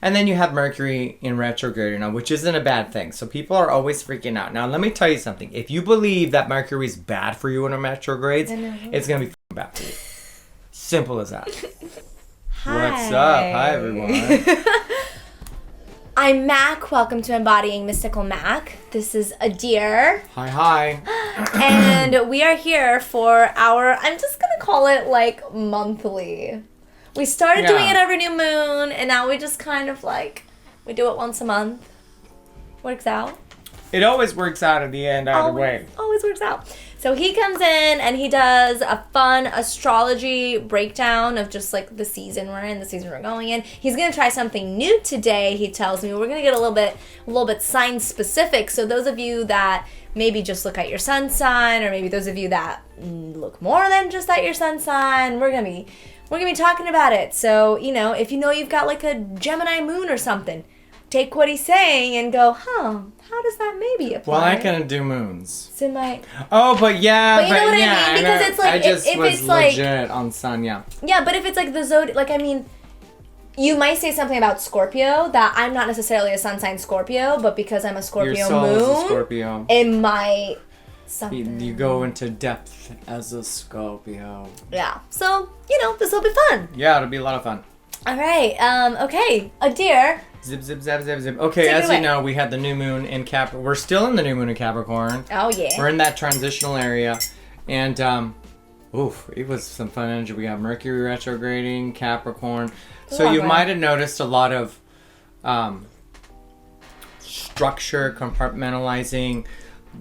And then you have Mercury in retrograde now, which isn't a bad thing. So people are always freaking out. Now, let me tell you something. If you believe that Mercury is bad for you in a retrograde, it's going to be bad for you. Simple as that. Hi. What's up? Hi, everyone. I'm Mac. Welcome to Embodying Mystical Mac. This is Adyr. Hi. And we are here for our, I'm just going to call it like monthly. We started doing it every new moon, and now we just kind of like, we do it once a month. Works out. It always works out at the end either way. Always works out. So he comes in and he does a fun astrology breakdown of just like the season we're in, the season we're going in. He's going to try something new today, he tells me. We're going to get a little bit sign specific. So those of you that maybe just look at your sun sign, or maybe those of you that look more than just at your sun sign, we're going to be talking about it. So, if you know you've got like a Gemini moon or something, take what he's saying and go, how does that maybe apply? Well, I can do moons. So my... Oh, but yeah. But you know what I mean? Because it's like... I just if was it's like, legit on sun, yeah. Yeah, but if it's like the zodiac... Like, I mean, you might say something about Scorpio that I'm not necessarily a sun sign Scorpio, but because I'm a Scorpio Your soul moon... is a Scorpio. It might... Something. You go into depth as a Scorpio. Yeah. So, this will be fun. Yeah, it'll be a lot of fun. All right. Okay. Adyr. Zip, zip, zap, zip, zip. Okay, Take it as away. you know, we had the new moon in Capricorn. We're still in the new moon in Capricorn. Oh, yeah. We're in that transitional area. And, it was some fun energy. We got Mercury retrograding, Capricorn. So you might have noticed a lot of structure, compartmentalizing,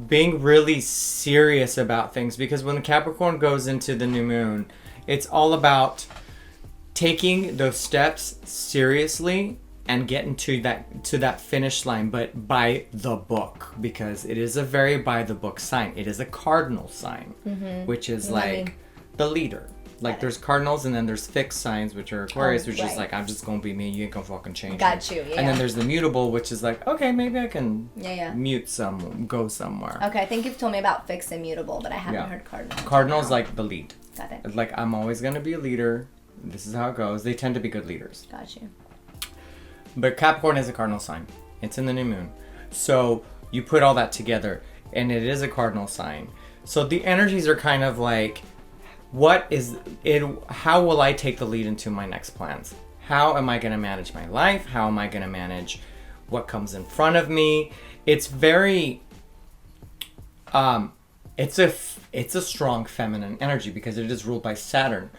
being really serious about things. Because when the Capricorn goes into the new moon, it's all about taking those steps seriously and getting to that finish line, but by the book, because it is a very by the book sign. It is a cardinal sign, which is the leader. Like there's cardinals, and then there's fixed signs, which are Aquarius, which is like, I'm just gonna be me. You ain't gonna fucking change. Got me. you. Yeah. And then there's the mutable, which is like, okay, maybe I can go somewhere. Okay, I think you've told me about fixed and mutable, but I haven't heard cardinal. Cardinal's like the lead. Got it. Like I'm always gonna be a leader. This is how it goes. They tend to be good leaders. Got you. But Capricorn is a cardinal sign. It's in the new moon. So you put all that together, and it is a cardinal sign. So the energies are kind of like, what is it? How will I take the lead into my next plans? How am I going to manage my life? How am I going to manage what comes in front of me? It's very, it's a strong feminine energy because it is ruled by Saturn.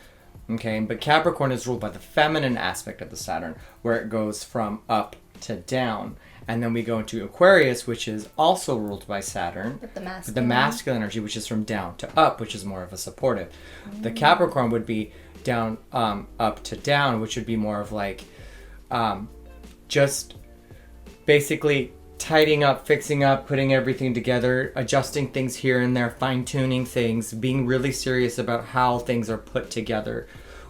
Okay, but Capricorn is ruled by the feminine aspect of the Saturn, where it goes from up to down. And then we go into Aquarius, which is also ruled by Saturn. With the the masculine energy, which is from down to up, which is more of a supportive. The Capricorn would be down, up to down, which would be more of like, just basically tidying up, fixing up, putting everything together, adjusting things here and there, fine-tuning things, being really serious about how things are put together.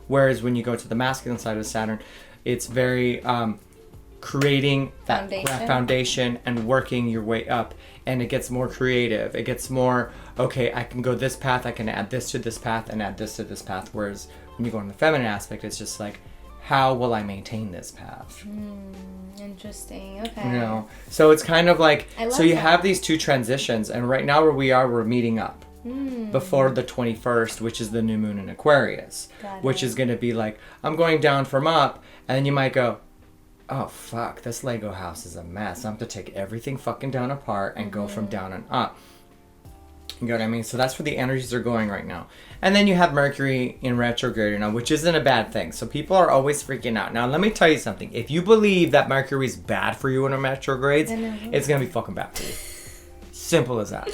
Whereas when you go to the masculine side of Saturn, it's very creating that foundation and working your way up. And it gets more creative. It gets more, okay, I can go this path, I can add this to this path and add this to this path. Whereas when you go in the feminine aspect, it's just like, how will I maintain this path? Interesting. Okay. So it's kind of like, so you that. have these two transitions, and right now where we are, we're meeting up before the 21st, which is the new moon in Aquarius, which is going to be like, I'm going down from up, and then you might go, oh fuck, this Lego house is a mess. I have to take everything fucking down apart and go from down and up. You know what I mean? So that's where the energies are going right now. And then you have Mercury in retrograde now, which isn't a bad thing. So people are always freaking out. Now, let me tell you something. If you believe that Mercury is bad for you in a retrograde, it's going to be fucking bad for you. Simple as that.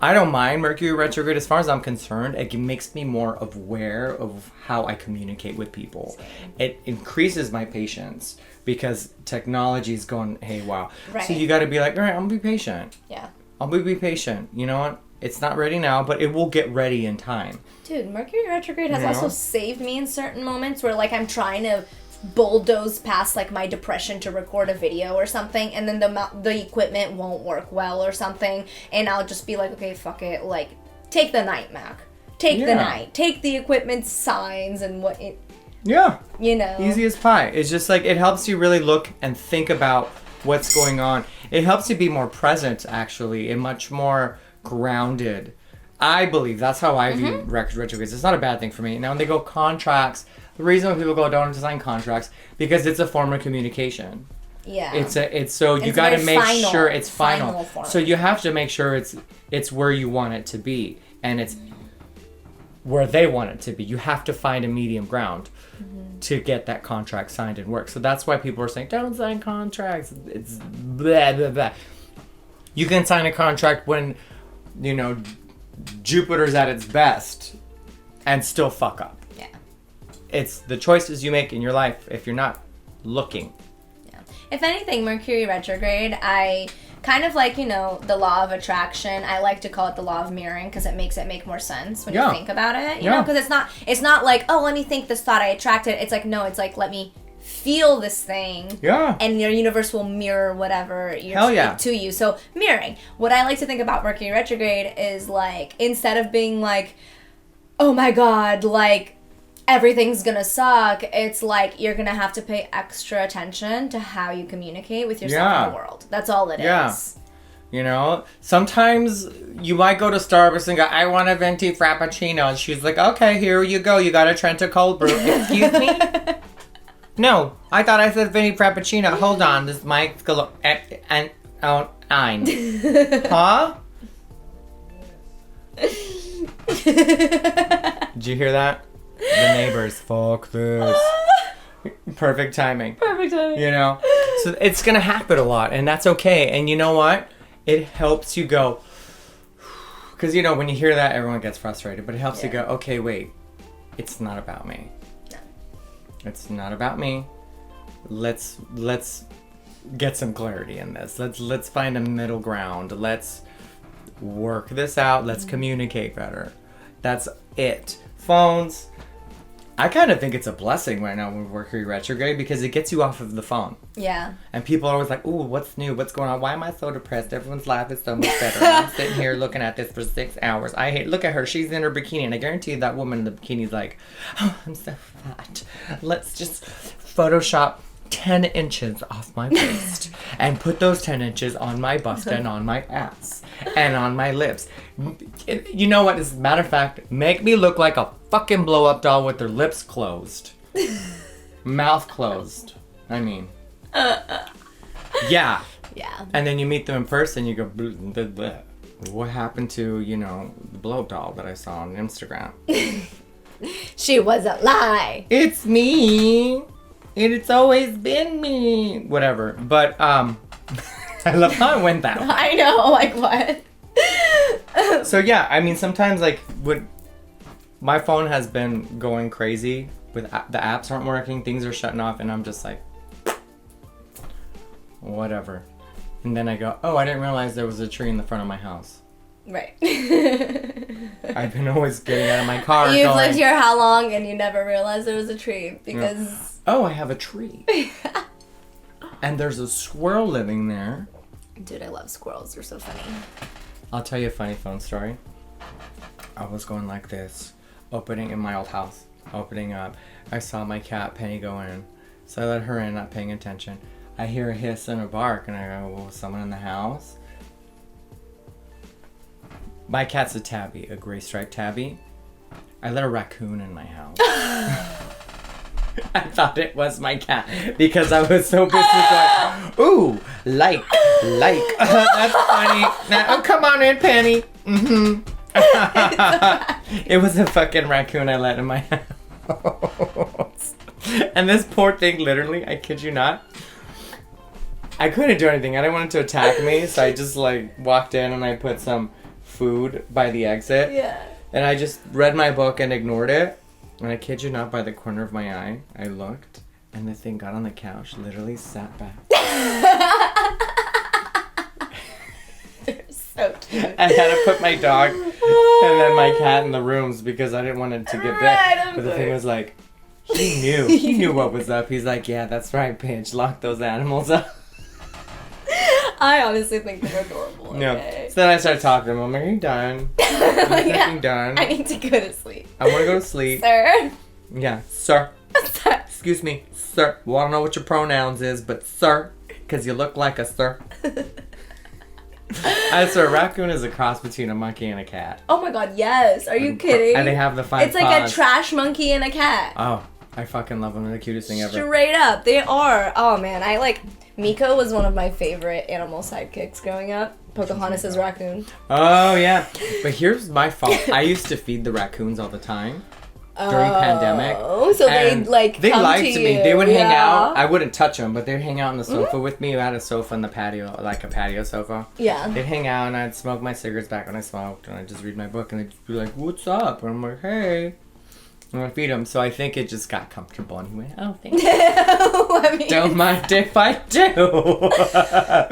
I don't mind Mercury retrograde. As far as I'm concerned, it makes me more aware of how I communicate with people. It increases my patience because technology is going haywire. Right. So you got to be like, all right, I'm going to be patient. Yeah. I'll be patient. You know what? It's not ready now, but it will get ready in time. Dude, Mercury retrograde has also saved me in certain moments where, like, I'm trying to bulldoze past, like, my depression to record a video or something, and then the equipment won't work well or something, and I'll just be like, okay, fuck it, like, take the night, Mac. Take the night. Take the equipment signs and what it... Yeah. You know? Easy as pie. It's just like, it helps you really look and think about what's going on. It helps you be more present, actually, and much more grounded. I believe that's how I view retrogrades. It's not a bad thing for me. Now, when they go contracts, the reason why people go don't sign contracts, because it's a form of communication. Yeah. It's so you got to make sure it's final. Form. So you have to make sure it's where you want it to be, and it's where they want it to be. You have to find a medium ground to get that contract signed and work. So that's why people are saying don't sign contracts. It's blah blah blah. You can sign a contract when, you know, Jupiter's at its best and still fuck up. Yeah. It's the choices you make in your life if you're not looking. Yeah. If anything, Mercury retrograde, I kind of like, you know, the law of attraction. I like to call it the law of mirroring because it makes it make more sense when you think about it. You know, because it's not like, oh, let me think this thought, I attract it. It's like, no, it's like, let me feel this thing. Yeah. And your universe will mirror whatever you're to you. So mirroring. What I like to think about Mercury retrograde is like, instead of being like, oh my God, like everything's gonna suck, it's like you're gonna have to pay extra attention to how you communicate with yourself in the world. That's all it is. You know, sometimes you might go to Starbucks and go, I want a venti frappuccino. And she's like, okay, here you go. You got a Trenta cold brew. Excuse me? No, I thought I said venti frappuccino. Hold on, this mic's going and ein. Huh? Did you hear that? The neighbors. Fuck this. Perfect timing. Perfect timing. You know? So it's going to happen a lot, and that's okay. And you know what? It helps you go, because, you know, when you hear that, everyone gets frustrated, but it helps you go, okay, wait, it's not about me. No. It's not about me. Let's get some clarity in this. Let's find a middle ground. Let's work this out. Let's communicate better. That's it. Phones. I kind of think it's a blessing right now with Mercury retrograde because it gets you off of the phone. Yeah. And people are always like, ooh, what's new? What's going on? Why am I so depressed? Everyone's life is so much better. And I'm sitting here looking at this for 6 hours. Look at her. She's in her bikini. And I guarantee you that woman in the bikini's like, oh, I'm so fat. Let's just Photoshop 10 inches off my waist and put those 10 inches on my bust and on my ass and on my lips. You know what? As a matter of fact, make me look like a fucking blow-up doll with their lips closed. Mouth closed. I mean. Yeah. Yeah. And then you meet them in person, you go, bleh, bleh. What happened to, you know, the blow-up doll that I saw on Instagram? She was a lie. It's me. It's always been me. Whatever. But, I love how it went that way. I know, like what? So yeah, I mean, sometimes like when my phone has been going crazy with the apps aren't working, things are shutting off, and I'm just like, whatever. And then I go, oh, I didn't realize there was a tree in the front of my house. Right. I've been always getting out of my car. You've lived here how long and you never realized there was a tree because... Oh, I have a tree. And there's a squirrel living there. Dude, I love squirrels. They're so funny. I'll tell you a funny phone story. I was going like this, opening in my old house, opening up. I saw my cat Penny go in, so I let her in, not paying attention. I hear a hiss and a bark, and I go, well, someone in the house? My cat's a tabby, a gray striped tabby. I let a raccoon in my house. I thought it was my cat because I was so busy going, ooh, like. That's funny. Oh, come on in, Penny. Mm-hmm. It was a fucking raccoon I let in my house. And this poor thing, literally, I kid you not, I couldn't do anything. I didn't want it to attack me, so I just like walked in and I put some food by the exit. Yeah. And I just read my book and ignored it. And I kid you not, by the corner of my eye, I looked, and the thing got on the couch, literally sat back. They're so cute. I had to put my dog and then my cat in the rooms because I didn't want it to get bit. But the thing was like, he knew. He knew what was up. He's like, yeah, that's right, bitch. Lock those animals up. I honestly think they're adorable. Okay? No. So then I started talking to him. I'm like, are you done? I'm yeah. done. I need to go to sleep. I want to go to sleep. Sir? Yeah, sir. excuse me, sir. Well, I don't know what your pronouns is, but sir, because you look like a sir. So a raccoon is a cross between a monkey and a cat. Oh my god, yes. Are you kidding? And they have the 5 paws. It's like a trash monkey and a cat. Oh, I fucking love them. They're the cutest thing ever. Straight up. They are. Oh man, Miko was one of my favorite animal sidekicks growing up. Pocahontas' raccoon. Oh, yeah. But here's my fault. I used to feed the raccoons all the time. During pandemic. Oh, so they liked me. You. They would hang out. I wouldn't touch them, but they'd hang out on the sofa with me. I had a sofa in the patio, like a patio sofa. Yeah. They'd hang out, and I'd smoke my cigarettes back when I smoked, and I'd just read my book, and they'd just be like, "What's up?" And I'm like, "Hey." And I'd feed him. So I think it just got comfortable, and he went, "Oh, thank you." Don't mind if I do.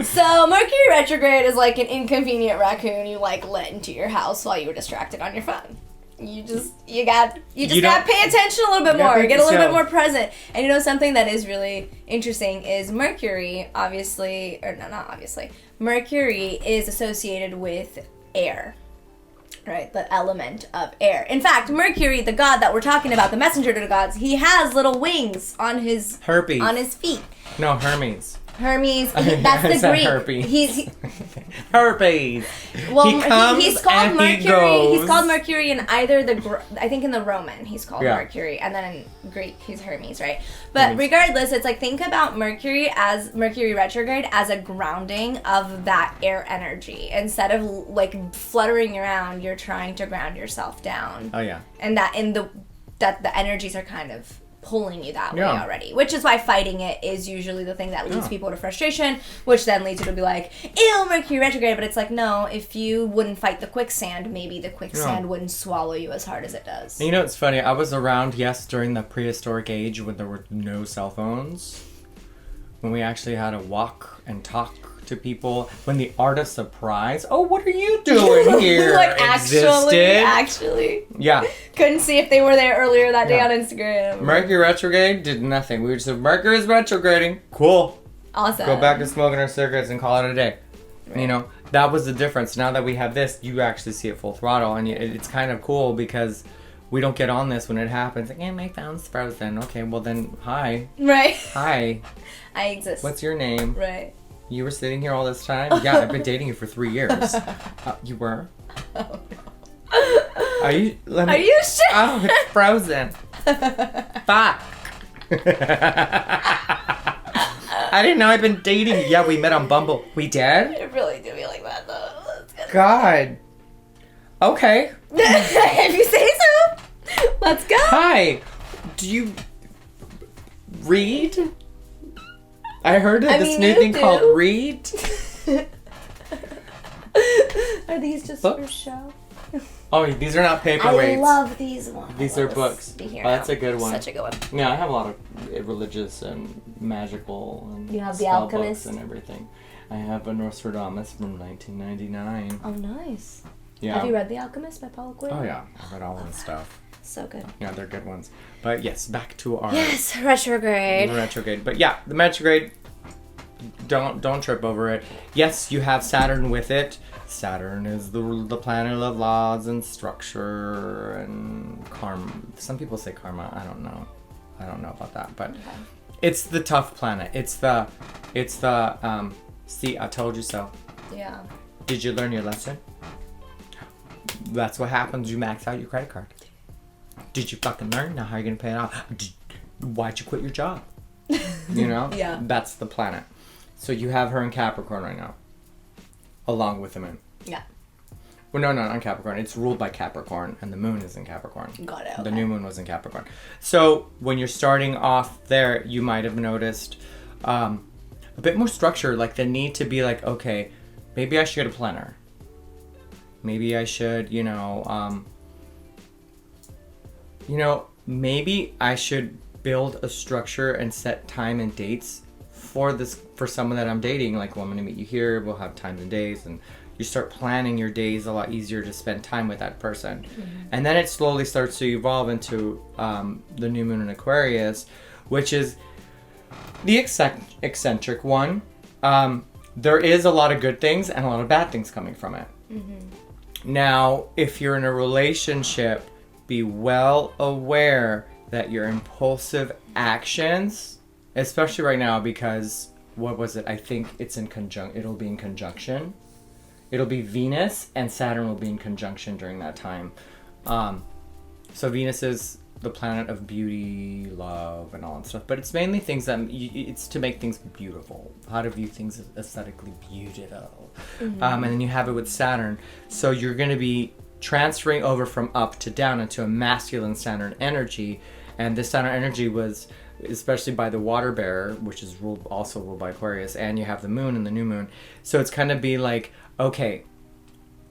So Mercury retrograde is like an inconvenient raccoon you let into your house while you were distracted on your phone. You just gotta pay attention a little bit more, get a little bit more present. And you know something that is really interesting is Mercury, Mercury is associated with air, right? The element of air. In fact, Mercury, the god that we're talking about, the messenger to the gods, he has little wings on his feet. No, Hermes. Hermes, that's the Greek. Herpes. He's Herpes. Well, he's called Mercury. He He's called Mercury in either I think in the Roman he's called Mercury, and then in Greek he's Hermes, right? But regardless, it's think about Mercury retrograde as a grounding of that air energy. Instead of fluttering around, you're trying to ground yourself down. Oh yeah. And that the energies are kind of pulling you that way already, which is why fighting it is usually the thing that leads people to frustration, which then leads you to be like, ew, Mercury retrograde. But it's no, if you wouldn't fight the quicksand, maybe the quicksand wouldn't swallow you as hard as it does. And you know, it's funny, I was around during the prehistoric age when there were no cell phones, when we actually had to walk and talk to people, when the art of surprise, oh, what are you doing here? Actually. Yeah. Couldn't see if they were there earlier that day on Instagram. Mercury retrograde did nothing. We just said, Mercury's retrograding. Cool. Awesome. Go back to smoking our cigarettes and call it a day. Right. You know, that was the difference. Now that we have this, you actually see it full throttle, and it's kind of cool because we don't get on this when it happens. My phone's frozen. Okay, well then, hi. Right. Hi. I exist. What's your name? Right. You were sitting here all this time? Yeah, I've been dating you for 3 years. You were? Oh, no. Are you sure? Oh, it's frozen. Fuck. I didn't know I'd been dating you. Yeah, we met on Bumble. We did? It really do be like that, though. God. Okay. If you say so. Let's go. Hi. Do you read? I heard of this new thing called Read. Are these just books? for show? Oh, these are not paperweights. I love these ones. These are books. Oh, that's a good one. Such a good one. Yeah, I have a lot of religious and magical and you have The Alchemist books and everything. I have a Nostradamus from 1999. Oh, nice. Yeah. Have you read The Alchemist by Paulo Coelho? Oh yeah, I read all of his stuff. So good. Yeah, they're good ones. But yes, back to our retrograde. Retrograde. But yeah, the retrograde. Don't trip over it. Yes, you have Saturn with it. Saturn is the planet of laws and structure and karma. Some people say karma. I don't know about that, but it's the tough planet. It's the see, I told you so. Yeah. Did you learn your lesson? That's what happens. You max out your credit card. Did you fucking learn? Now how are you gonna pay it off? Why'd you quit your job? You know? Yeah. That's the planet. So you have her in Capricorn right now. Along with the moon. Yeah. Well, no, not Capricorn. It's ruled by Capricorn, and the moon is in Capricorn. Got it. Okay. The new moon was in Capricorn. So when you're starting off there, you might have noticed a bit more structure, like the need to be like, okay, maybe I should get a planner. Maybe I should, maybe I should build a structure and set time and dates for someone that I'm dating. Like, well, I'm going to meet you here. We'll have times and days, and you start planning your days a lot easier to spend time with that person. Mm-hmm. And then it slowly starts to evolve into the new moon in Aquarius, which is the eccentric one. There is a lot of good things and a lot of bad things coming from it. Mm-hmm. Now, if you're in a relationship, be well aware that your impulsive actions, especially right now because, what was it? I think it's it'll be in conjunction. It'll be Venus and Saturn will be in conjunction during that time. So Venus is the planet of beauty, love, and all that stuff. But it's mainly things that, it's to make things beautiful. How to view things aesthetically beautiful. Mm-hmm. And then you have it with Saturn. So you're going to be transferring over from up to down into a masculine Saturn energy. And this Saturn energy was, especially by the water bearer, which is also ruled by Aquarius, and you have the moon and the new moon. So it's kind of be like, okay,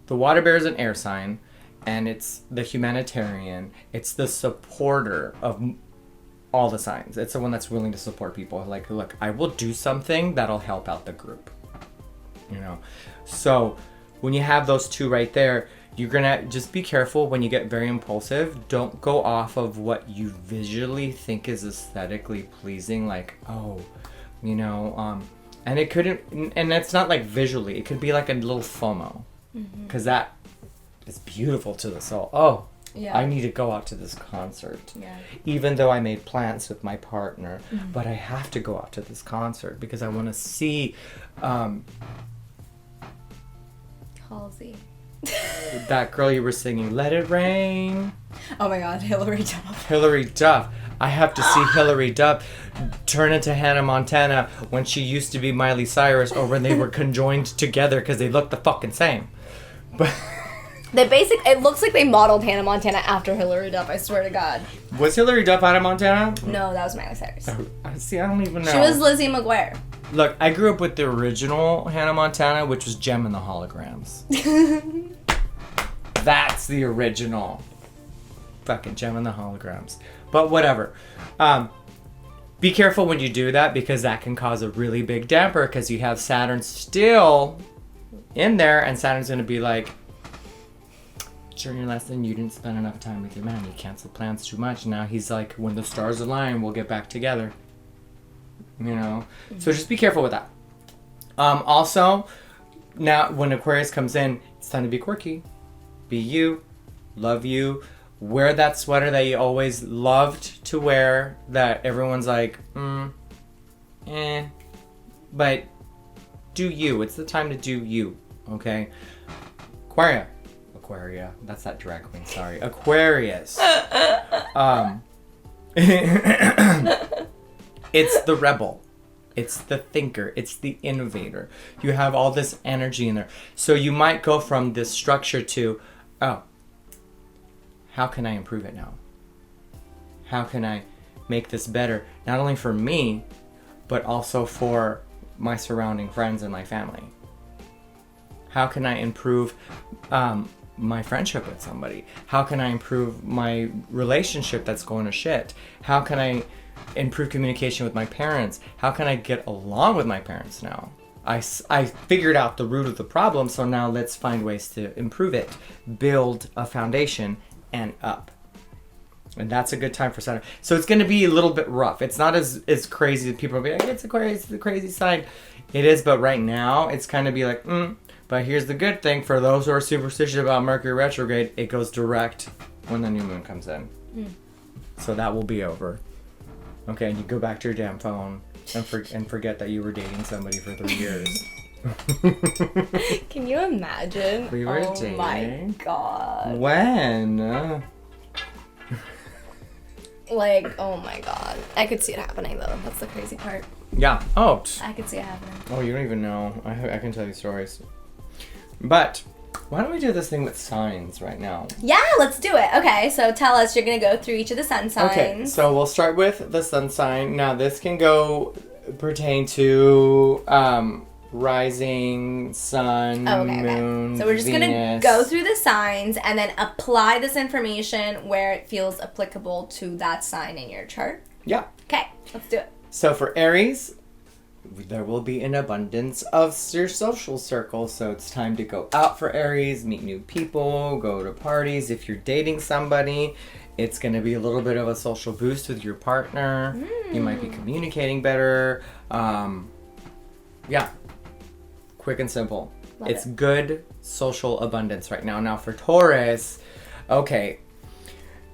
the water bearer is an air sign, and it's the humanitarian. It's the supporter of all the signs. It's the one that's willing to support people. Like, look, I will do something that'll help out the group. You know? So when you have those two right there, you're gonna just be careful when you get very impulsive. Don't go off of what you visually think is aesthetically pleasing. Like, oh, you know, and it couldn't, and it's not like visually. It could be like a little FOMO, because that is beautiful to the soul. Oh, yeah. I need to go out to this concert. Yeah. Even though I made plans with my partner, but I have to go out to this concert because I want to see Halsey. That girl you were singing, Let It Rain. Oh my god, Hillary Duff. Hillary Duff. I have to see Hillary Duff turn into Hannah Montana when she used to be Miley Cyrus, or when they were conjoined together because they looked the fucking same. But it looks like they modeled Hannah Montana after Hillary Duff, I swear to God. Was Hillary Duff Hannah Montana? No, that was Miley Cyrus. See, I don't even know. She was Lizzie McGuire. Look, I grew up with the original Hannah Montana, which was Gem and the Holograms. That's the original. Fucking Gem and the Holograms. But whatever. Be careful when you do that, because that can cause a really big damper, because you have Saturn still in there, and Saturn's going to be like, during your lesson, you didn't spend enough time with your man. You canceled plans too much. Now he's like, when the stars align, we'll get back together. You know? So just be careful with that. Also, now when Aquarius comes in, it's time to be quirky. Be you. Love you. Wear that sweater that you always loved to wear, that everyone's like, but do you. It's the time to do you. Okay? Aquaria. That's that drag queen, sorry. Aquarius. It's the rebel. It's the thinker. It's the innovator. You have all this energy in there. So you might go from this structure to, oh, how can I improve it now? How can I make this better? Not only for me, but also for my surrounding friends and my family. How can I improve my friendship with somebody? How can I improve my relationship that's going to shit? How can I improve communication with my parents? How can I get along with my parents now? I figured out the root of the problem, so now let's find ways to improve it. Build a foundation and up. And that's a good time for Saturn. So it's going to be a little bit rough. It's not as crazy. People will be like, it's the crazy side. It is, but right now, it's kind of be like, But here's the good thing, for those who are superstitious about Mercury retrograde, it goes direct when the new moon comes in. So that will be over. Okay, and you go back to your damn phone and forget that you were dating somebody for 3 years. Can you imagine? We were dating. Oh my god. When? Like, oh my god. I could see it happening though. That's the crazy part. Yeah. Oh. I could see it happening. Oh, you don't even know. I can tell you stories. But why don't we do this thing with signs right now? Yeah, let's do it. Okay, so tell us, you're going to go through each of the sun signs. Okay, so we'll start with the sun sign. Now, this can pertain to rising, sun, moon, So we're just going to go through the signs and then apply this information where it feels applicable to that sign in your chart. Yeah. Okay, let's do it. So for Aries, there will be an abundance of your social circle, so it's time to go out for Aries, meet new people, go to parties. If you're dating somebody, it's going to be a little bit of a social boost with your partner. You might be communicating better. Yeah, quick and simple. It's good social abundance right now. Now for Taurus, okay,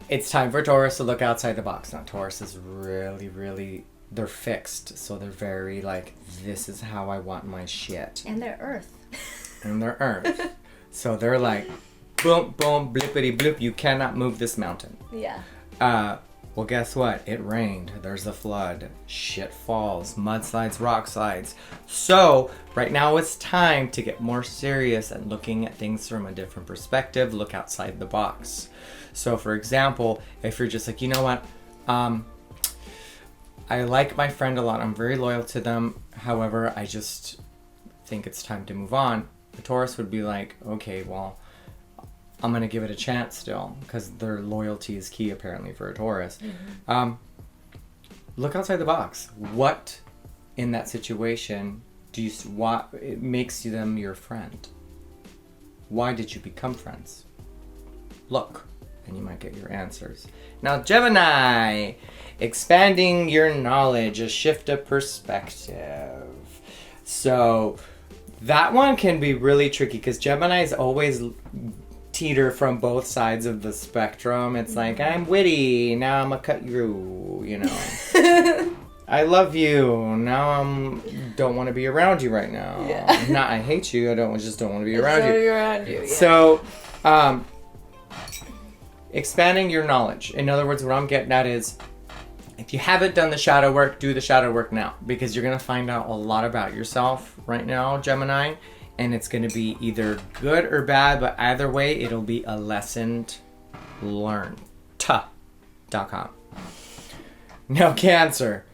it's time for Taurus to look outside the box. Now, Taurus is really, they're fixed. So they're very like, this is how I want my shit. And they're Earth. And they're Earth. So they're like, boom, boom, blippity bloop. You cannot move this mountain. Yeah. Well, guess what? It rained. There's a flood. Shit falls. Mudslides, rock slides. So, right now it's time to get more serious and looking at things from a different perspective. Look outside the box. So, for example, if you're just like, you know what? I like my friend a lot. I'm very loyal to them. However, I just think it's time to move on. The Taurus would be like, okay, well, I'm going to give it a chance still, because their loyalty is key apparently for a Taurus. Look outside the box. What in that situation what it makes them your friend? Why did you become friends? Look, and you might get your answers. Now, Gemini, expanding your knowledge, a shift of perspective. So that one can be really tricky because Gemini is always teeter from both sides of the spectrum. It's like, I'm witty, now I'm gonna cut you, you know. I love you, now don't want to be around you right now. Yeah. Not I hate you, I just don't want to be around you. Yeah. So, expanding your knowledge. In other words, what I'm getting at is, if you haven't done the shadow work, do the shadow work now, because you're gonna find out a lot about yourself right now, Gemini. And it's going to be either good or bad, but either way, it'll be a lesson learned. .com. Now, Cancer.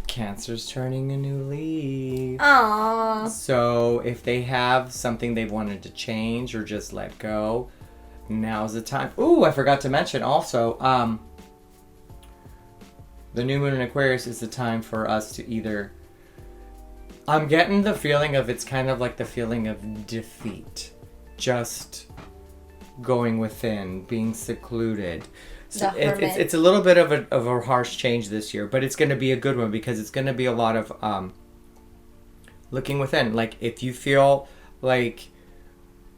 Cancer's turning a new leaf. Aww. So if they have something they wanted to change or just let go, now's the time. Ooh, I forgot to mention also, the new moon in Aquarius is the time for us to either... I'm getting the feeling of, it's kind of like the feeling of defeat. Just going within, being secluded. So it's a little bit of a harsh change this year, but it's going to be a good one because it's going to be a lot of looking within. Like, if you feel like,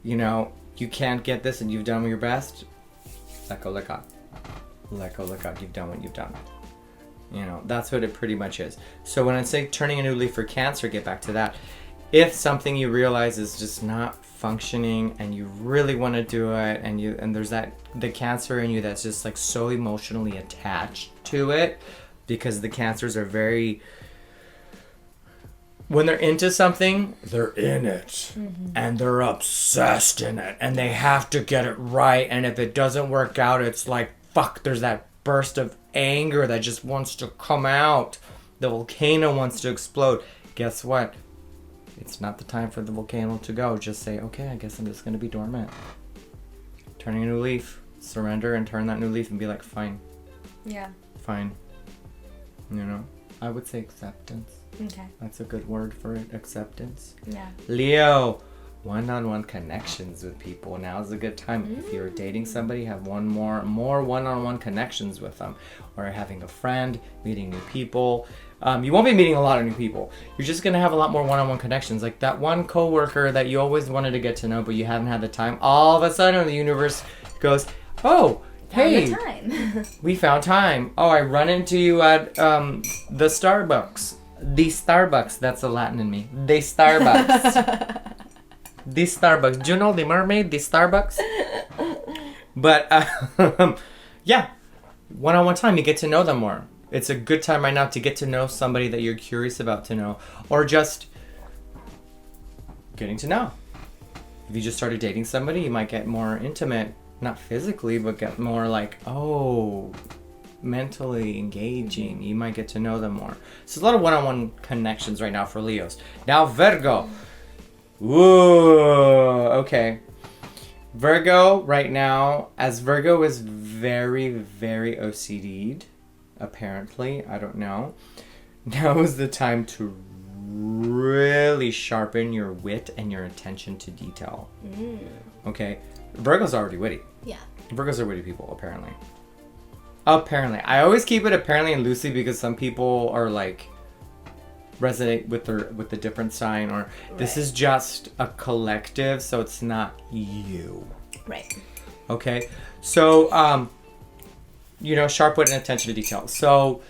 you know, you can't get this and you've done your best, let go, let go. Let go, let go. You've done what you've done. You know, that's what it pretty much is. So when I say turning a new leaf for Cancer, get back to that. If something you realize is just not functioning and you really want to do it, and there's the Cancer in you that's just like so emotionally attached to it, because the Cancers are very, when they're into something, they're in it. And they're obsessed in it, and they have to get it right, and if it doesn't work out, it's like, fuck, there's that burst of anger that just wants to come out. The volcano wants to explode. Guess what? It's not the time for the volcano to go. Just say, okay, I guess I'm just going to be dormant. Turning a new leaf. Surrender and turn that new leaf and be like, fine. Yeah. Fine. You know? I would say acceptance. Okay. That's a good word for it. Acceptance. Yeah. Leo. One-on-one connections with people. Now's a good time. If you're dating somebody, have more one-on-one connections with them. Or having a friend, meeting new people. You won't be meeting a lot of new people. You're just going to have a lot more one-on-one connections. Like that one coworker that you always wanted to get to know, but you haven't had the time. All of a sudden, the universe goes, oh, hey, we found time. Oh, I run into you at the Starbucks. The Starbucks. That's the Latin in me. The Starbucks. The Starbucks. Do you know the mermaid? The Starbucks? But, yeah. One-on-one time, you get to know them more. It's a good time right now to get to know somebody that you're curious about to know. Or just getting to know. If you just started dating somebody, you might get more intimate. Not physically, but get more like, oh, mentally engaging. You might get to know them more. So a lot of one-on-one connections right now for Leos. Now, Virgo. Ooh, okay. Virgo right now, as Virgo is very, very OCD'd, apparently, I don't know. Now is the time to really sharpen your wit and your attention to detail. Okay, Virgo's already witty. Yeah. Virgos are witty people, apparently. Apparently. I always keep it apparently and loosely because some people are like, resonate with the different sign, or this is just a collective, so it's not you. Right. Okay, so sharp wit and attention to detail. So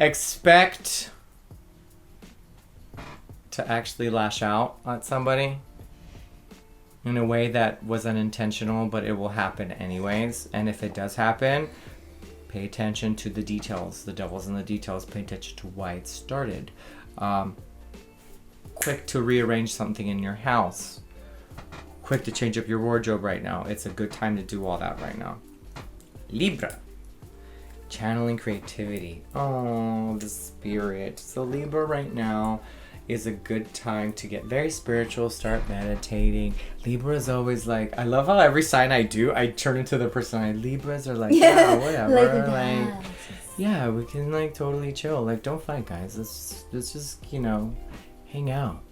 expect to actually lash out at somebody in a way that was unintentional, but it will happen anyways. And if it does happen, pay attention to the details. The devil's in the details. Pay attention to why it started. Quick to rearrange something in your house. Quick to change up your wardrobe right now. It's a good time to do all that right now. Libra. Channeling creativity. Oh, the spirit. So Libra right now is a good time to get very spiritual, start meditating. Libra is always like, I love how every sign I do, I turn into the person. Libras are like, yeah, whatever. like yeah, we can like totally chill. Like, don't fight, guys. Let's just, hang out.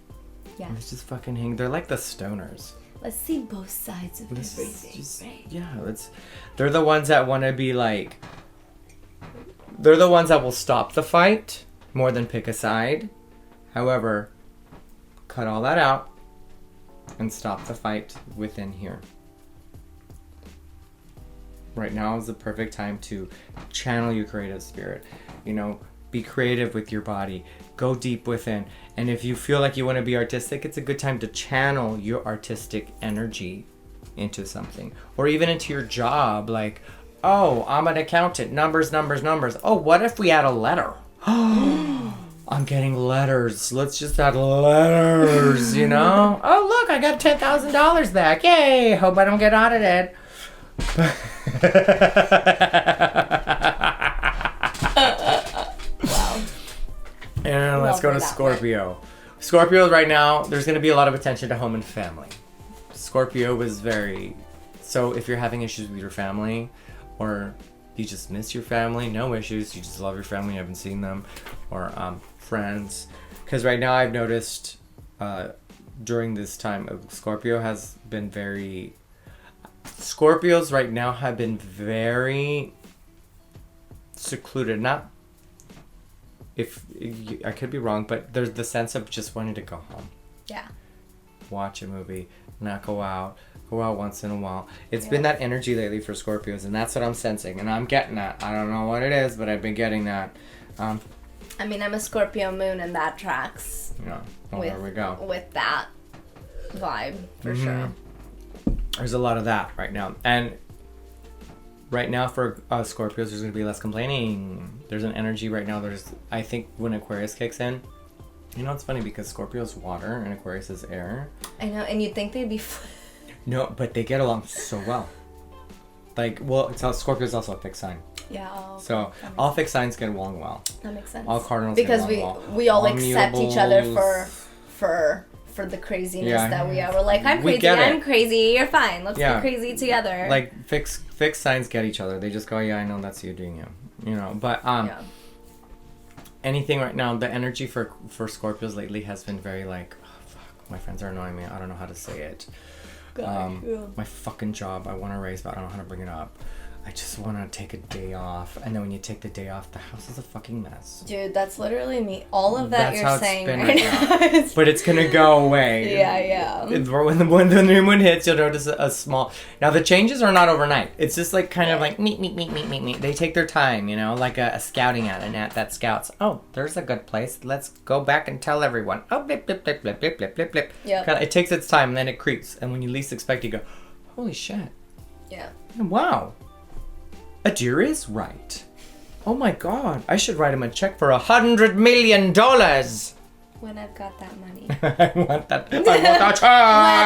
Yeah. Let's just fucking hang. They're like the stoners. Let's see both sides of everything, right? Yeah, they're the ones that want to be like, they're the ones that will stop the fight more than pick a side. However, cut all that out and stop the fight within here. Right now is the perfect time to channel your creative spirit. Be creative with your body. Go deep within. And if you feel like you want to be artistic, it's a good time to channel your artistic energy into something. Or even into your job. Like, oh, I'm an accountant. Numbers. Oh, what if we add a letter? I'm getting letters. Let's just add letters, Oh, look, I got $10,000 back. Yay. Hope I don't get audited. Wow. And let's go to Scorpio. Scorpio right now, there's going to be a lot of attention to home and family. Scorpio is very... So if you're having issues with your family, or you just miss your family, no issues. You just love your family, you haven't seen them. Or friends. Because right now I've noticed during this time, Scorpio has been very... Scorpios right now have been very secluded. Not... If I could be wrong, but there's the sense of just wanting to go home. Yeah. Watch a movie, not go out once in a while. It's been that energy lately for Scorpios, and that's what I'm sensing, and I'm getting that. I don't know what it is, but I've been getting that. I'm a Scorpio moon, and that tracks. Yeah. Oh, there we go. With that vibe, for sure. There's a lot of that right now. And right now for Scorpios, there's going to be less complaining. There's an energy right now. I think when Aquarius kicks in, it's funny because Scorpio's water and Aquarius is air. I know, and you'd think they'd be... No, but they get along so well. Scorpio's also a fixed sign. Yeah. So all fixed signs get along well. That makes sense. All cardinals because get along well. we all accept each other for the craziness that we are. We're like, I'm crazy, I'm crazy, you're fine. Let's be crazy together. Like fixed signs get each other. They just go, yeah, I know that's you doing you. But anything right now, the energy for Scorpios lately has been very like, oh, fuck, my friends are annoying me. I don't know how to say it. My fucking job, I want to raise, but I don't know how to bring it up. I just want to take a day off. And then when you take the day off, the house is a fucking mess. Dude, that's literally me. All of that you're saying right now. But it's going to go away. Yeah. When the new moon hits, you'll notice a small... Now, the changes are not overnight. It's just like kind of like meet. They take their time, like a scouting ant that scouts. Oh, there's a good place. Let's go back and tell everyone. Oh, blip, blip, blip, blip, blip, blip, blip, blip. Yep. It takes its time, and then it creeps. And when you least expect, you go, holy shit. Yeah. Wow. Adyr is right. Oh my god, I should write him a check for $100 million. When I've got that money. I want that check.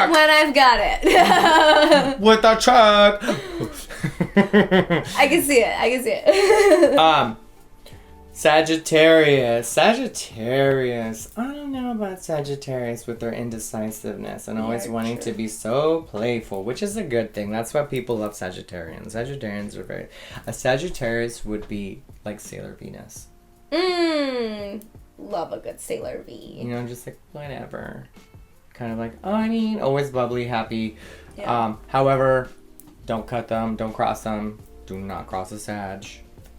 when I've got it. With the check. I can see it. Sagittarius. I don't know about Sagittarius with their indecisiveness and always wanting to be so playful, which is a good thing. That's why people love Sagittarians. Sagittarians are a Sagittarius would be like Sailor Venus. Love a good Sailor V. Just like whatever. Kind of like, always bubbly, happy. Yeah. However, don't cut them, don't cross them. Do not cross a Sag.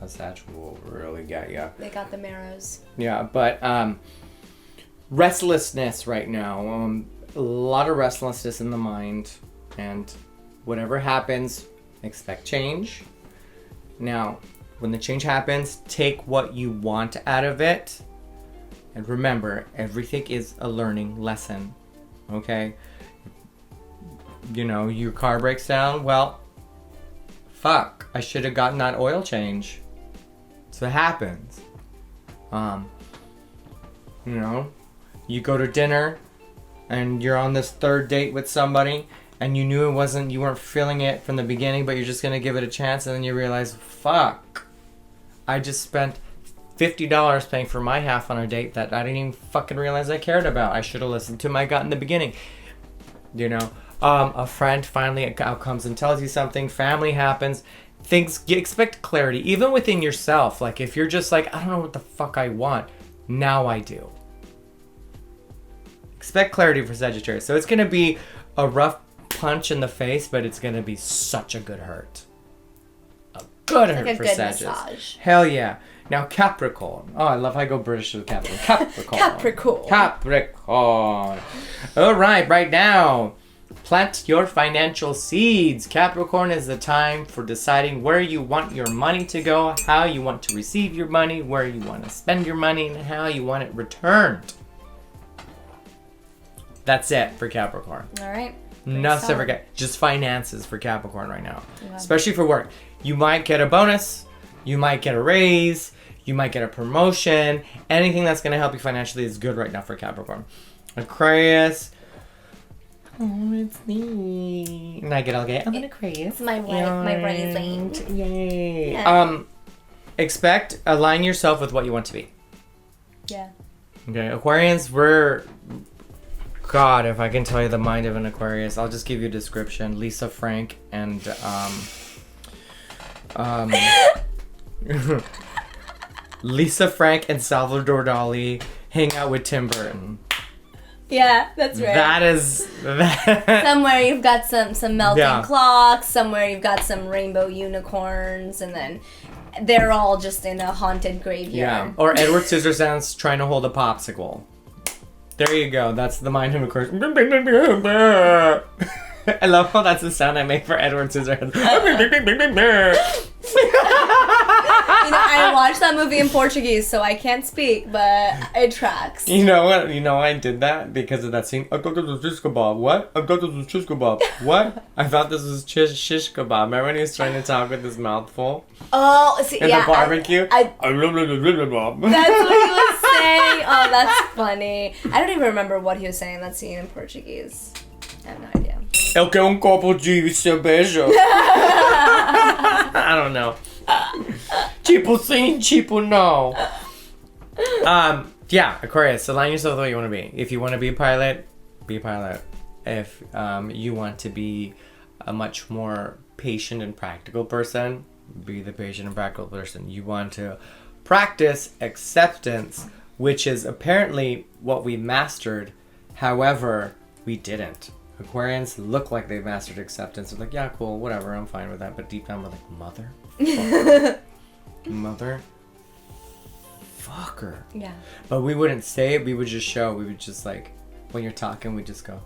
A Sag will really get you. They got the marrows. Yeah, but restlessness right now. a lot of restlessness in the mind, and whatever happens, expect change. Now, when the change happens, take what you want out of it. And remember, everything is a learning lesson. Okay? You know, your car breaks down. Well, fuck. I should have gotten that oil change. So it happens. You know, you go to dinner and you're on this third date with somebody and you knew you weren't feeling it from the beginning, but you're just gonna give it a chance, and then you realize, fuck, I just spent $50 paying for my half on a date that I didn't even fucking realize I cared about. I should have listened to my gut in the beginning. You know, a friend finally comes and tells you something, family happens, expect clarity, even within yourself. Like, if you're just like, I don't know what the fuck I want, now I do. Expect clarity for Sagittarius. So it's going to be a rough punch in the face, but it's going to be such a good hurt. A good hurt for Sagittarius. Hell yeah. Now Capricorn. Oh, I love how I go British with Capricorn. Capricorn. All right now. Plant your financial seeds. Capricorn is the time for deciding where you want your money to go, how you want to receive your money, where you want to spend your money, and how you want it returned. That's it for Capricorn. All right. Nothing to forget. Just finances for Capricorn right now. Yeah. Especially for work. You might get a bonus. You might get a raise. You might get a promotion. Anything that's going to help you financially is good right now for Capricorn. Aquarius. Oh, it's me. And I get all gay. I'm an Aquarius. It's my rising. Yay. Yeah. Align yourself with what you want to be. Yeah. Okay, Aquarians, God, if I can tell you the mind of an Aquarius, I'll just give you a description. Lisa Frank and Lisa Frank and Salvador Dali hang out with Tim Burton. Yeah, that's right. That is that. Somewhere you've got some melting clocks, somewhere you've got some rainbow unicorns, and then they're all just in a haunted graveyard. Yeah, or Edward Scissorhands trying to hold a popsicle. There you go. That's the mind of Aquarius. I love how that's the sound I make for Edward Scissorhands. I watched that movie in Portuguese, so I can't speak, but it tracks. You know what? You know I did that because of that scene. I got this was shish kebab. What? I got this was shish kebab. What? I thought this was shish kebab. Remember when he was trying to talk with his mouth full? Oh, see, in the barbecue? That's what he was saying. Oh, that's funny. I don't even remember what he was saying in that scene in Portuguese. I have no idea. Eu quero copo de cerveja. I don't know. Tipo sim, tipo no. Yeah, Aquarius, align yourself with what you want to be. If you want to be a pilot, be a pilot. If you want to be a much more patient and practical person, be the patient and practical person. You want to practice acceptance, which is apparently what we mastered. However, we didn't. Aquarians look like they've mastered acceptance. They're like, yeah, cool, whatever, I'm fine with that. But deep down, we're like, mother fucker. Yeah. But we wouldn't say it. We would just show. We would just like, when you're talking, we just go.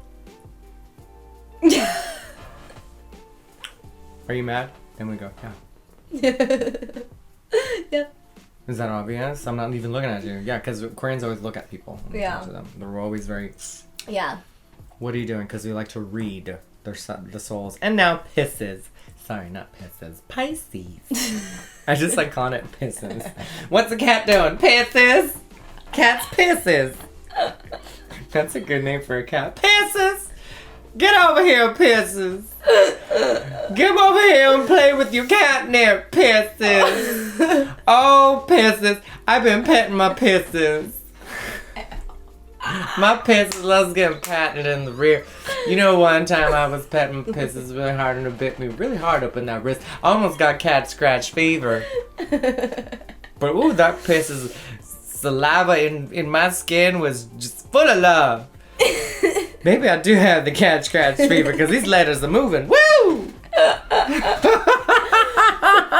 Are you mad? Then we go, yeah. Yeah. Is that obvious? I'm not even looking at you. Yeah, because Aquarians always look at people. Yeah. To them. They're always very. Yeah. What are you doing? Because we like to read the souls. And now pisses. Sorry, not pisses. Pisces. I just like calling it pisses. What's the cat doing? Pisses. Cat's pisses. That's a good name for a cat. Pisses. Get over here, pisses. Get over here and play with your catnip, pisses. Oh, pisses. I've been petting my pisses. My pisses loves getting patted in the rear. You know, one time I was petting pisses really hard and it bit me really hard up in that wrist. I almost got cat scratch fever. But ooh, that pisses saliva in my skin was just full of love. Maybe I do have the cat scratch fever because these letters are moving. Woo!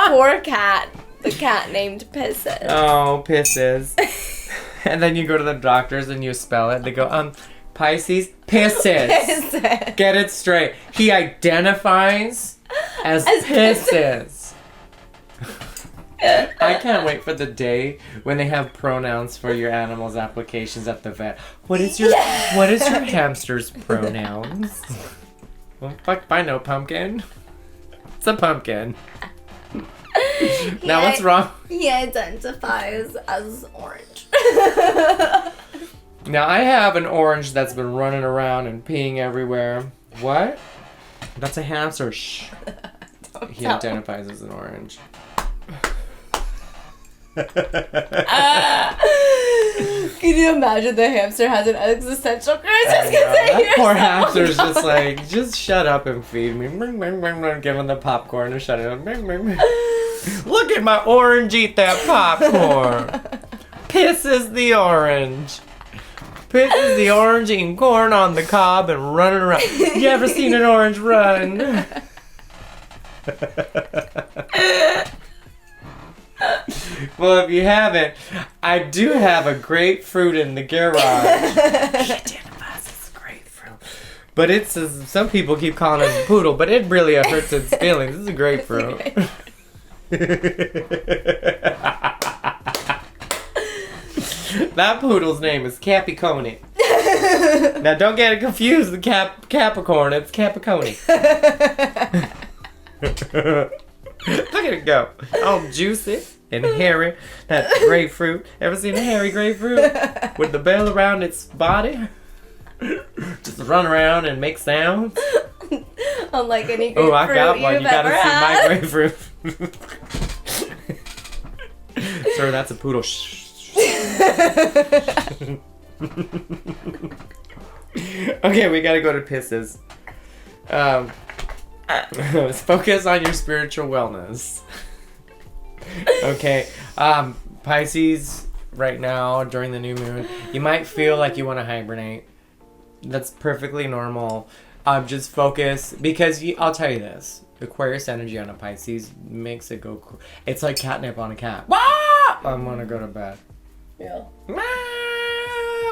Poor cat. The cat named Pisses. Oh, pisses. And then you go to the doctors and you spell it. They go, Pisces, pisses. Get it straight. He identifies as pisses. I can't wait for the day when they have pronouns for your animals' applications at the vet. What is your hamster's pronouns? Well, fuck if I know, pumpkin. It's a pumpkin. Now what's wrong? He identifies as orange. Now I have an orange that's been running around and peeing everywhere. What? That's a hamster. Shh. He identifies as an orange. Can you imagine the hamster has an existential crisis? That poor hamster's just like, just shut up and feed me. Give him the popcorn and shut it up. Look at my orange eat that popcorn. Pisses the orange. Pisses the orange eating corn on the cob and running around. You ever seen an orange run? Well, if you haven't, I do have a grapefruit in the garage. He identifies as a grapefruit. But it's, some people keep calling it a poodle, but it really hurts its feelings. It's a grapefruit. That poodle's name is Capicone. Now don't get it confused with Capricorn, it's Capicone. Look at it go. All juicy and hairy. That grapefruit. Ever seen a hairy grapefruit? With the bell around its body? Just run around and make sounds. Unlike any grapefruit. Oh, I got one. You gotta see my grapefruit. Sir, that's a poodle. Okay, we gotta go to pisses. Let's focus on your spiritual wellness. Okay, Pisces, right now during the new moon, you might feel like you want to hibernate. That's perfectly normal. Just focus, because I'll tell you this: Aquarius energy on a Pisces makes it go. It's like catnip on a cat. I want to go to bed. Yeah.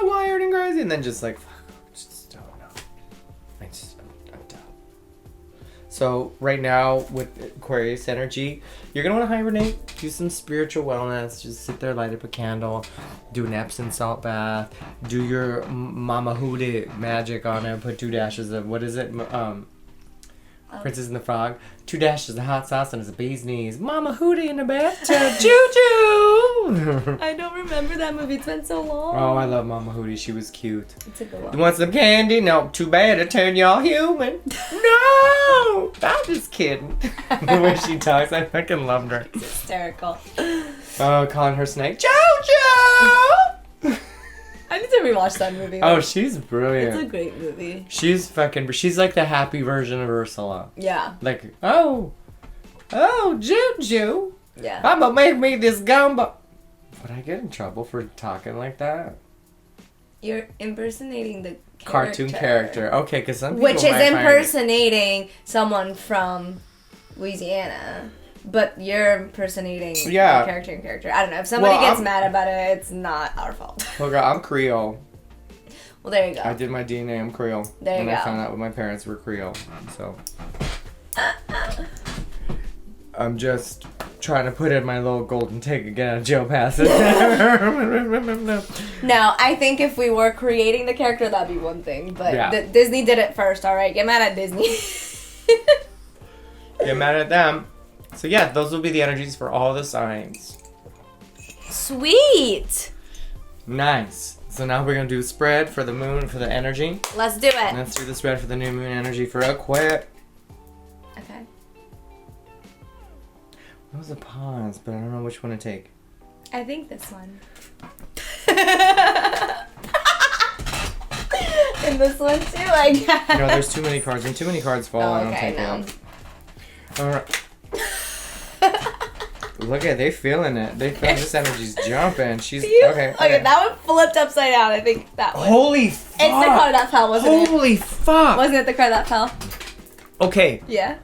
Wired and crazy, and then just like, just don't know. I'm done. So right now with Aquarius energy, you're gonna want to hibernate, do some spiritual wellness, just sit there, light up a candle, do an Epsom salt bath, do your Mama Hootie magic on it, put 2 dashes of, what is it? Princess and the Frog. 2 dashes of hot sauce and it's a bee's knees. Mama Hootie in the bathtub. Choo-choo! I don't remember that movie. It's been so long. Oh, I love Mama Hootie. She was cute. It's a good one. You want some candy? No, too bad. It turned y'all human. No! I'm just kidding. The way she talks, I fucking loved her. It's hysterical. Oh, calling her snake. Jojo! I need to rewatch that movie. Oh, she's brilliant. It's a great movie. She's like the happy version of Ursula. Yeah. Like, oh, Juju. Yeah. I'm gonna make me this gumbo. Would I get in trouble for talking like that? You're impersonating the cartoon character. Okay, because some people which is might impersonating someone from Louisiana. But you're impersonating the character. I don't know. If somebody gets mad about it, it's not our fault. Look, I'm Creole. Well, there you go. I did my DNA. I'm Creole. There you go. When I found out my parents were Creole. So. I'm just trying to put in my little golden take again. Joe passes. No, I think if we were creating the character, that'd be one thing. But Disney did it first, alright? Get mad at Disney. Get mad at them. So yeah, those will be the energies for all the signs. Sweet! Nice. So now we're going to do a spread for the moon, for the energy. Let's do it. Let's do the spread for the new moon energy for Aquarius. Okay. That was a pause, but I don't know which one to take. I think this one. And this one too, I guess. No, there's too many cards. When too many cards fall, I don't take them. Alright. Look at, they feeling it. They feel this energy's jumping. She's okay. That one flipped upside down. I think that one. Holy fuck! It's the card that fell, wasn't it? Holy fuck! Wasn't it the card that fell? Okay. Yeah.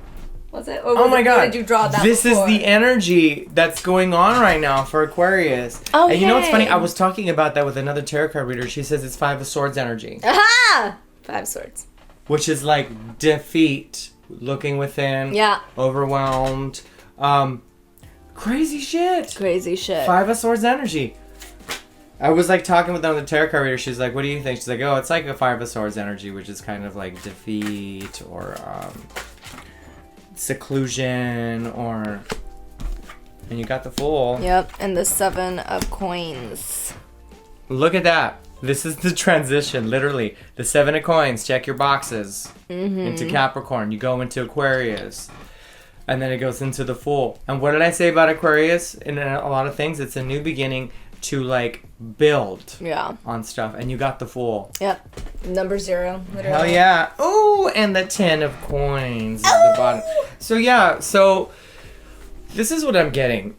Was it? Or Oh my god. Or did you draw that This before? is the energy that's going on right now for Aquarius. Oh, and you know what's funny? yay. I was talking about that with another tarot card reader. She says it's 5 of Swords energy. Aha! 5 swords. Which is like defeat, looking within, Yeah. overwhelmed. Crazy shit. Crazy shit. 5 of Swords energy. I was like talking with another tarot card reader. She's like, what do you think? She's like, oh, it's like a 5 of Swords energy, which is kind of like defeat or seclusion or... And you got the Fool. Yep, and the 7 of coins. Look at that. This is the transition, literally. The 7 of coins, check your boxes. Into Capricorn. You go into Aquarius. And then it goes into the Fool. And what did I say about Aquarius? In a lot of things, it's a new beginning to like build on stuff. And you got the Fool. Yep. Number 0. Literally. Hell yeah. Ooh, and the 10 of coins is the bottom. So yeah, so this is what I'm getting.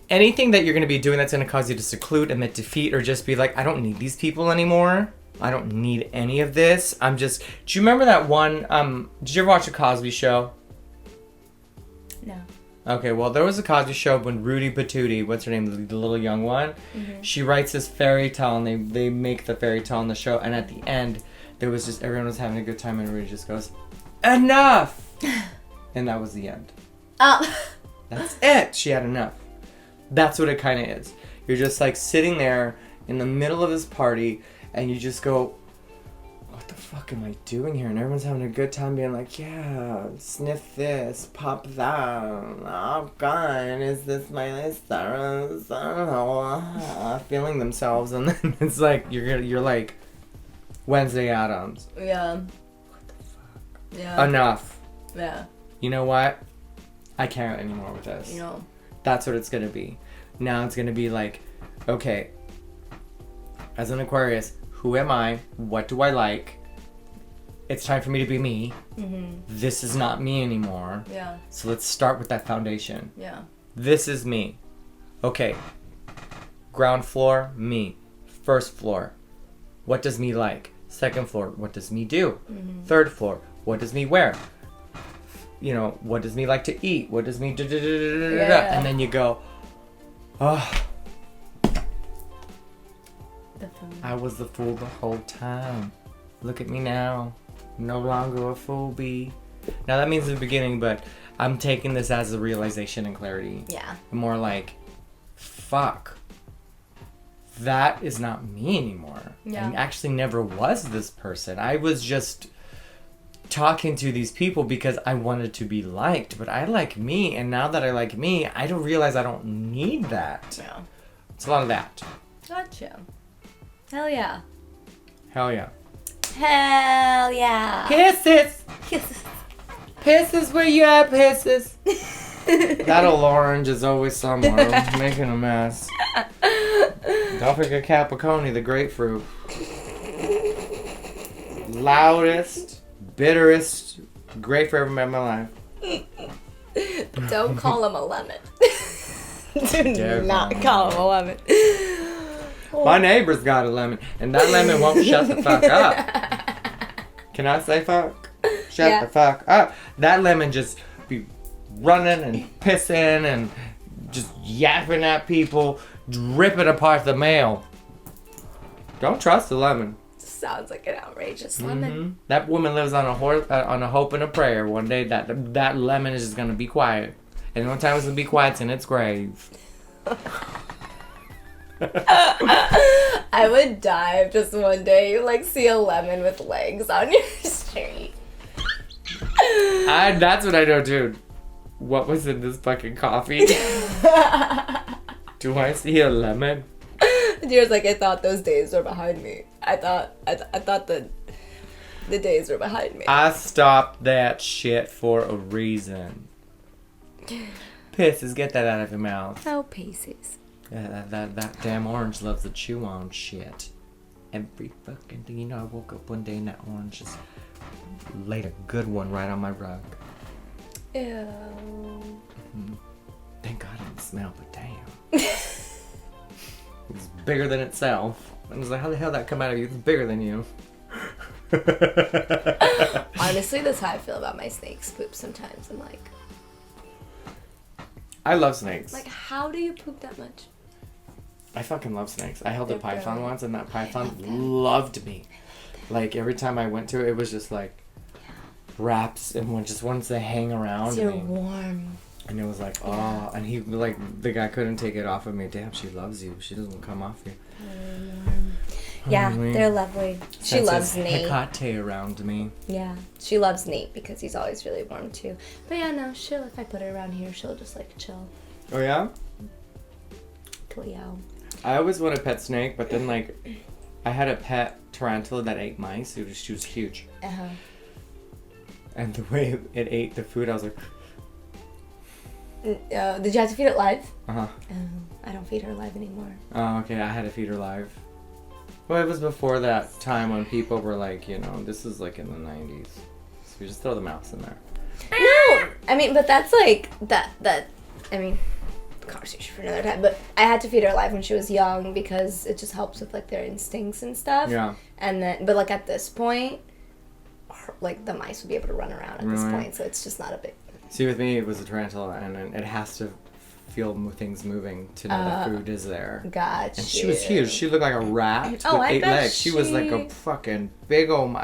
Anything that you're going to be doing that's going to cause you to seclude and that defeat or just be like, I don't need these people anymore. I don't need any of this. I'm just... Do you remember that one... did you ever watch The Cosby Show? No. Okay, well, there was a Cosby Show when Rudy Patootie, what's her name, the little young one, she writes this fairy tale, and they make the fairy tale in the show, and at the end, there was just... Everyone was having a good time, and Rudy just goes, enough! And that was the end. Oh. That's it. She had enough. That's what it kind of is. You're just like sitting there in the middle of this party and you just go, what the fuck am I doing here? And everyone's having a good time being like, yeah, sniff this, pop that. Oh god, is this my list? I don't know. Feeling themselves. And then it's like, you're like Wednesday Addams. Yeah. What the fuck? Yeah. Enough. Yeah. You know what? I can't anymore with this. You know. That's what it's going to be. Now it's going to be like, okay, as an Aquarius, who am I? What do I like? It's time for me to be me. This is not me anymore. Yeah. So let's start with that foundation. Yeah. This is me. Okay. Ground floor, me. First floor, what does me like? Second floor, what does me do? Third floor, what does me wear? You know, what does me like to eat? What does me Yeah. And then you go, oh, I was the fool the whole time. Look at me now. No longer a fool bee. Now that means the beginning, but I'm taking this as a realization and clarity. Yeah. More like, fuck. That is not me anymore. Yeah. I actually never was this person. I was just talking to these people because I wanted to be liked, but I like me, and now that I like me, I don't realize I don't need that. Yeah. It's a lot of that. Gotcha. Hell yeah. Hell yeah. Hell yeah. Pisses! Pisses, where you at, pisses? That old orange is always somewhere, making a mess. Don't forget Capricorn, the grapefruit. Loudest, bitterest grapefruit ever met in my life. Don't call him a lemon. Dare Do not call call him a lemon. My neighbor's got a lemon, and that lemon won't shut the fuck up. Can I say fuck? Shut the fuck up. That lemon just be running and pissing and just yapping at people, ripping apart the mail. Don't trust the lemon. Sounds like an outrageous lemon. That woman lives on a hope and a prayer. One day that lemon is just gonna be quiet, and the only time it's gonna be quiet is in its grave. I would die if just one day you like see a lemon with legs on your street. That's what I know, dude. What was in this fucking coffee? Do I see a lemon? Dear's like, I thought those days were behind me. I thought the days were behind me. I stopped that shit for a reason. Pisses, get that out of your mouth. Oh, pieces. Yeah, that damn orange loves to chew on shit. Every fucking thing. You know, I woke up one day and that orange just laid a good one right on my rug. Ew. Thank God I didn't smell, but damn. It was bigger than itself. I was like, how the hell did that come out of you? It's bigger than you. Honestly, that's how I feel about my snake's poop sometimes. I'm like... I love snakes. Like, how do you poop that much? I fucking love snakes. I held a python brilliant. once, and that python loved me. Like, every time I went to it, it was just like wraps and just wants to hang around You're me. warm. And it was like, oh, and he, like, the guy couldn't take it off of me. Damn, she loves you. She doesn't come off you. Yeah, they're lovely. She loves Nate. Hecate around me. Yeah, she loves Nate because he's always really warm too. But yeah, no, if I put her around here, she'll just like chill. Oh, yeah? Cleo. I always want a pet snake, but then, like, I had a pet tarantula that ate mice. She was huge. Uh-huh. And the way it ate the food, I was like... Did you have to feed it live? Uh-huh. I don't feed her live anymore. Oh, okay, I had to feed her live. Well, it was before that time when people were like, you know, this is like in the 90s. So we just throw the mouse in there. No! I mean, but that's like, I mean, conversation for another time, but I had to feed her live when she was young because it just helps with like their instincts and stuff. Yeah. And then, but like at this point, like the mice would be able to run around at this point, so it's just not a big... See, with me, it was a tarantula, and it has to feel things moving to know the food is there. Gotcha. And she was huge. She looked like a rat with 8 legs. She was like a fucking big old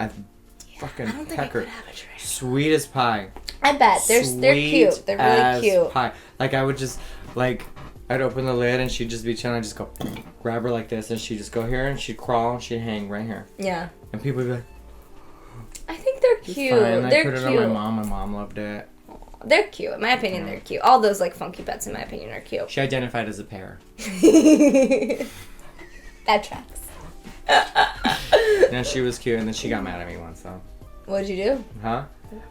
fucking I don't think pecker. I could have a tarantula. Sweet as pie. I bet. They're cute. They're really cute. Pie. Like, I would just, like, I'd open the lid, and she'd just be chilling. I'd just go, grab her like this, and she'd just go here, and she'd crawl, and she'd hang right here. Yeah. And people would be like, I think they're cute. fine. I They're put it cute. on my mom. My mom loved it. They're cute. In my opinion, they're cute. All those, like, funky pets, in my opinion, are cute. She identified as a pair. That tracks. And she was cute, and then she got mad at me once, so. What'd you do? Huh?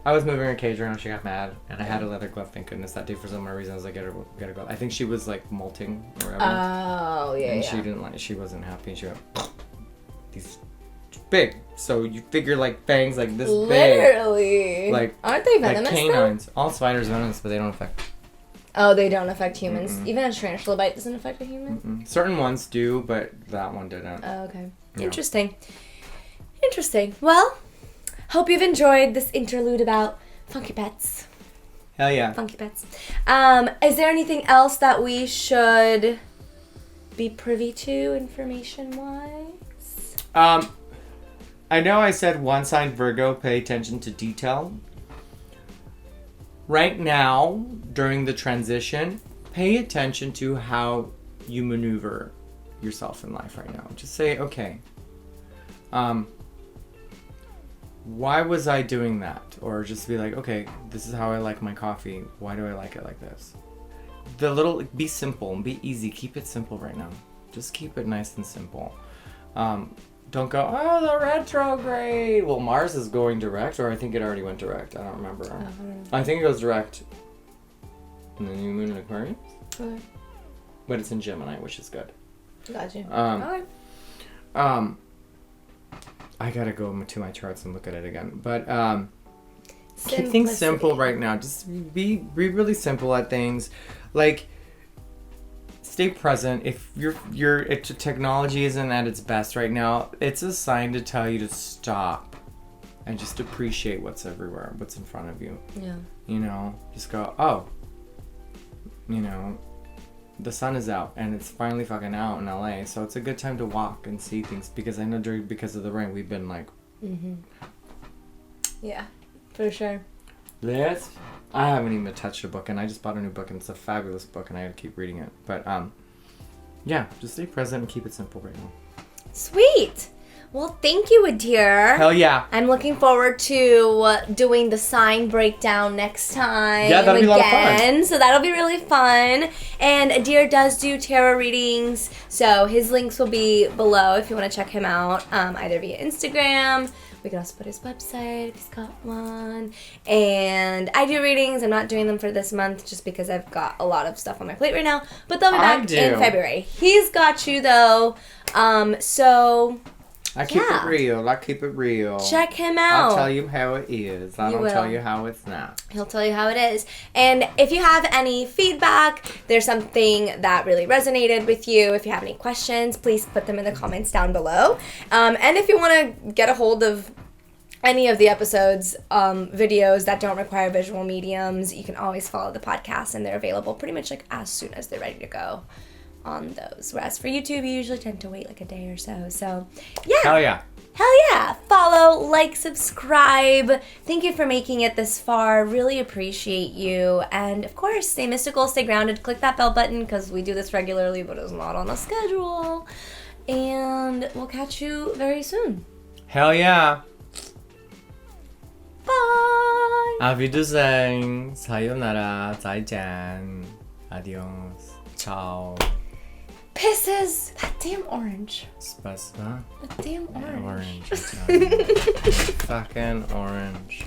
I was moving her cage around, she got mad, and I had a leather glove, thank goodness, that day for some reason. I was like, get a glove. I think she was, like, molting or whatever. Oh, yeah, and she wasn't happy, and she went, these big. So you figure, like, fangs like this big. Literally. Like, aren't they venomous? Like canines. All spiders are venomous, but they don't affect. Oh, they don't affect humans. Even a tarantula bite doesn't affect a human? Certain ones do, but that one didn't. Oh, okay. Yeah. Interesting. Well, hope you've enjoyed this interlude about funky pets. Hell yeah. Funky pets. Is there anything else that we should be privy to information-wise? I know I said one sign Virgo, pay attention to detail. Right now, during the transition, pay attention to how you maneuver yourself in life right now. Just say, okay, why was I doing that? Or just be like, okay, this is how I like my coffee. Why do I like it like this? Be simple and be easy. Keep it simple right now. Just keep it nice and simple. Don't go, oh, the retrograde. Well, Mars is going direct, or I think it already went direct. I don't remember. I think it goes direct in the new moon in Aquarius. Okay. But it's in Gemini, which is good. Gotcha. Okay. I gotta go to my charts and look at it again. But keep things simple right now. Just be really simple at things. Like, stay present. If if technology isn't at its best right now, it's a sign to tell you to stop and just appreciate what's everywhere, what's in front of you. Yeah. You know, just go, oh, you know, the sun is out and it's finally fucking out in LA, so it's a good time to walk and see things, because I know because of the rain we've been like, yeah, for sure. I haven't even touched a book, and I just bought a new book, and it's a fabulous book, and I gotta keep reading it. But yeah, just stay present and keep it simple right now. Sweet. Well, thank you, Adyr. Hell yeah. I'm looking forward to doing the sign breakdown next time. Yeah, that'll be a lot of fun. So that'll be really fun. And Adyr does do tarot readings, so his links will be below if you want to check him out, either via Instagram. We can also put his website if he's got one. And I do readings. I'm not doing them for this month just because I've got a lot of stuff on my plate right now. But they'll be back in February. He's got you, though. So... I keep it real. I keep it real. Check him out. I'll tell you how it is. I don't tell you how it's not. He'll tell you how it is. And if you have any feedback, there's something that really resonated with you, if you have any questions, please put them in the comments down below. And if you want to get a hold of any of the episodes, videos that don't require visual mediums, you can always follow the podcast, and they're available pretty much like as soon as they're ready to go on those. Whereas for YouTube, you usually tend to wait like a day or so. So, yeah. Hell yeah. Hell yeah. Follow, like, subscribe. Thank you for making it this far. Really appreciate you. And, of course, stay mystical, stay grounded. Click that bell button because we do this regularly, but it's not on the schedule. And we'll catch you very soon. Hell yeah. Bye. Auf Wiedersehen. Sayonara. 再见. Adios. Ciao. Pisses. That damn orange. Spasa. That damn orange. Fucking orange.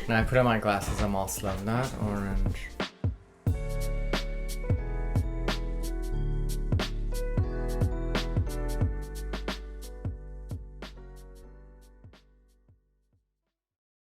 When I put on my glasses, I'm all slow. Not orange.